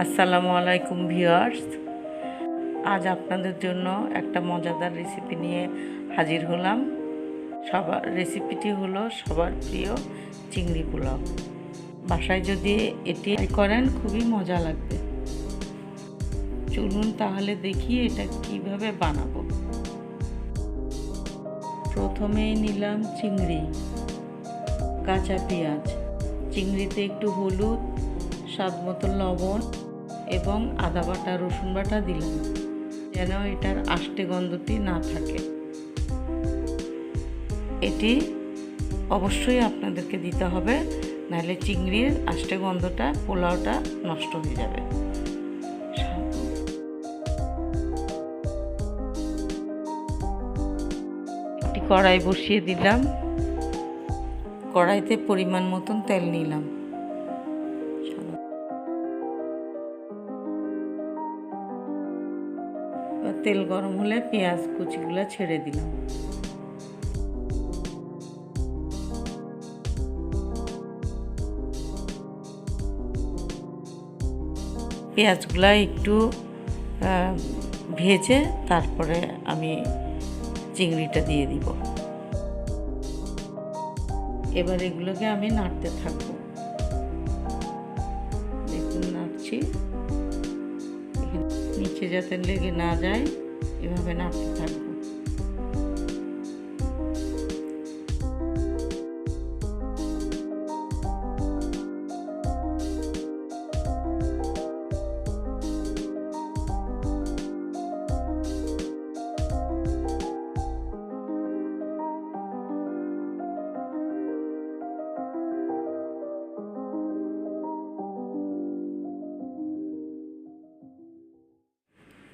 আসসালামু আলাইকুম ভিউয়ার্স। আজ আপনাদের জন্য একটা মজাদার রেসিপি নিয়ে হাজির হলাম। রেসিপিটি হলো সবার প্রিয় চিংড়ি পোলাও। বাসায় যদি এটি করেন খুবই মজা লাগবে। চলুন তাহলে দেখি এটা কিভাবে বানাবো। প্রথমেই নিলাম চিংড়ি, কাঁচা পেঁয়াজ, চিংড়িতে একটু হলুদ, স্বাদ মতো লবণ এবং আদা বাটা রসুন বাটা দিলাম যেন এটার আষ্টে গন্ধটি না থাকে। এটি অবশ্যই আপনাদেরকে দিতে হবে, নাহলে চিংড়ির আষ্টে গন্ধটা পোলাওটা নষ্ট হয়ে যাবে। একটি কড়াই বসিয়ে দিলাম, কড়াইতে পরিমাণ মতন তেল নিলাম। তেল গরম হলে পেঁয়াজ কুচিগুলো ছেড়ে দিলাম। পেঁয়াজগুলো একটু ভেজে তারপরে আমি চিংড়িটা দিয়ে দিব। এবার এগুলোকে আমি নাড়তে থাকবো। দেখুন নাড়ছি, নিচে যাতে লেগে না যায় এভাবে নাড়তে থাকবো।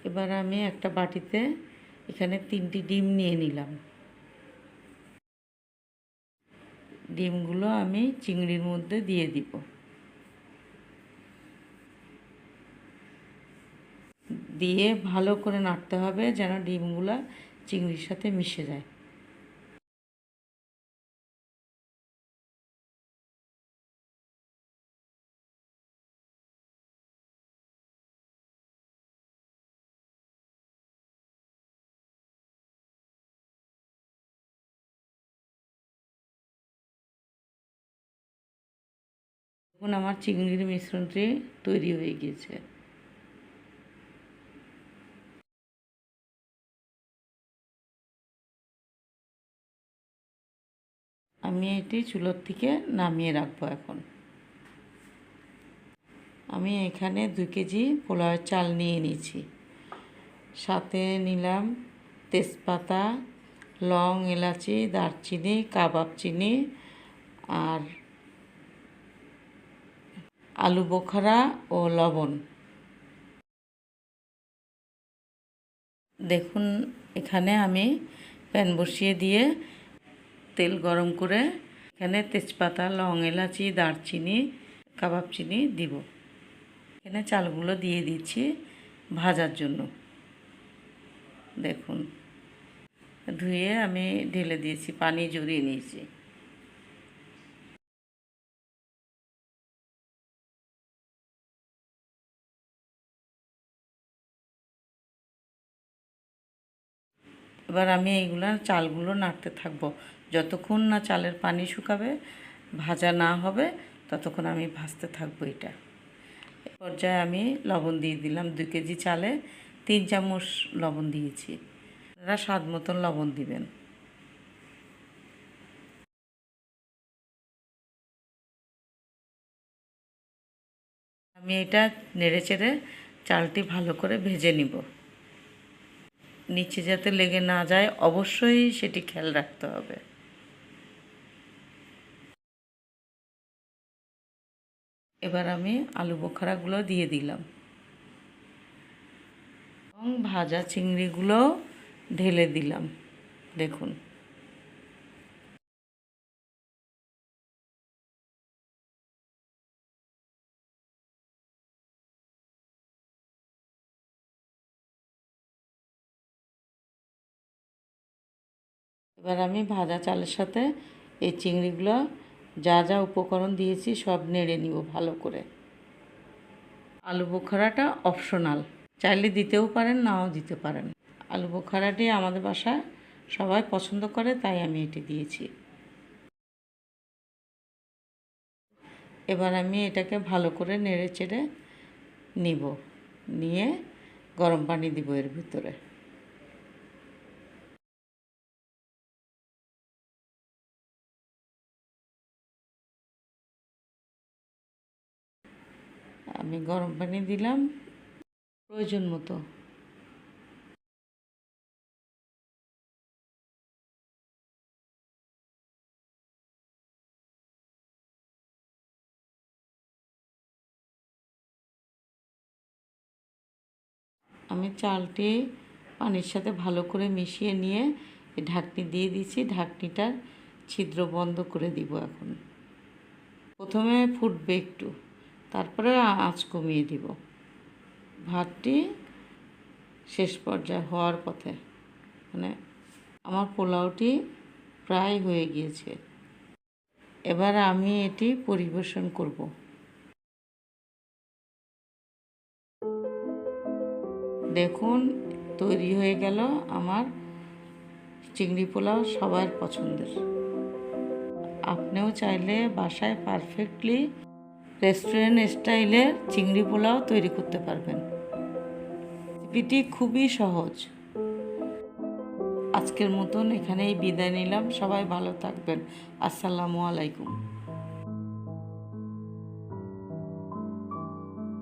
এবার আমি একটা বাটিতে এখানে 3টি ডিম নিয়ে নিলাম। ডিমগুলো আমি চিংড়ির মধ্যে দিয়ে দিব। দিয়ে ভালো করে নাড়তে হবে যেন ডিমগুলো চিংড়ির সাথে মিশে যায়। এখন আমার চিংড়ির মিশ্রণটি তৈরি হয়ে গিয়েছে। আমি এটি চুলোর থেকে নামিয়ে রাখবো। এখন আমি এখানে 2 কেজি পোলাওয়ের চাল নিয়ে নিয়েছি। সাথে নিলাম তেজপাতা, লং, এলাচি, দারচিনি, কাবাব চিনি আর আলু বোখারা ও লবণ। দেখুন এখানে আমি প্যান বসিয়ে দিয়ে তেল গরম করে এখানে তেজপাতা, লং, এলাচি, দারচিনি, কাবাব চিনি দিব। এখানে চালগুলো দিয়ে দিচ্ছি ভাজার জন্য। দেখুন ধুয়ে আমি ঢেলে দিয়েছি, পানি ঝরিয়ে নিয়েছি। এবার আমি এইগুলো চালগুলো নাড়তে থাকবো যতক্ষণ না চালের পানি শুকাবে, ভাজা না হবে ততক্ষণ আমি ভাজতে থাকবো এটা। এ পর্যায়ে আমি লবণ দিয়ে দিলাম। 2 কেজি চালে 3 চামচ লবণ দিয়েছি। আপনারা স্বাদ মতন লবণ দিবেন। আমি এটা নেড়ে চেড়ে চালটি ভালো করে ভেজে নিব। নিচে যাতে লেগে না যায় অবশ্যই সেটি খেয়াল রাখতে হবে। এবার আমি আলু বোখারাগুলো দিয়ে দিলাম এবং ভাজা চিংড়িগুলো ঢেলে দিলাম। দেখুন এবার আমি ভাজা চালের সাথে এই চিংড়িগুলো যা যা উপকরণ দিয়েছি সব নেড়ে নিব ভালো করে। আলু বোখারাটা অপশনাল, চাইলে দিতেও পারেন, নাও দিতে পারেন। আলু বোখারাটি আমাদের বাসায় সবাই পছন্দ করে, তাই আমি এটি দিয়েছি। এবার আমি এটাকে ভালো করে নেড়ে চেড়ে নিব, নিয়ে গরম পানি দিব এর ভিতরে। আমি গরম পানি দিলাম প্রয়োজন মতো। আমি চালটি পানির সাথে ভালো করে মিশিয়ে নিয়ে ঢাকনি দিয়ে দিচ্ছি। ঢাকনিটার ছিদ্র বন্ধ করে দিব। এখন প্রথমে ফুটবে একটু, তারপরে আঁচ কমিয়ে দিব। ভাতটি শেষ পর্যায়ে হওয়ার পথে, মানে আমার পোলাওটি প্রায় হয়ে গিয়েছে। এবার আমি এটি পরিবেশন করব। দেখুন, তৈরি হয়ে গেল আমার চিংড়ি পোলাও, সবার পছন্দের। আপনিও চাইলে বাসায় পারফেক্টলি রেস্টুরেন্ট স্টাইলের চিংড়ি পোলাও তৈরি করতে পারবেন। রেসিপিটি খুবই সহজ। আজকের মতন এখানেই বিদায় নিলাম। সবাই ভালো থাকবেন। আসসালামু আলাইকুম।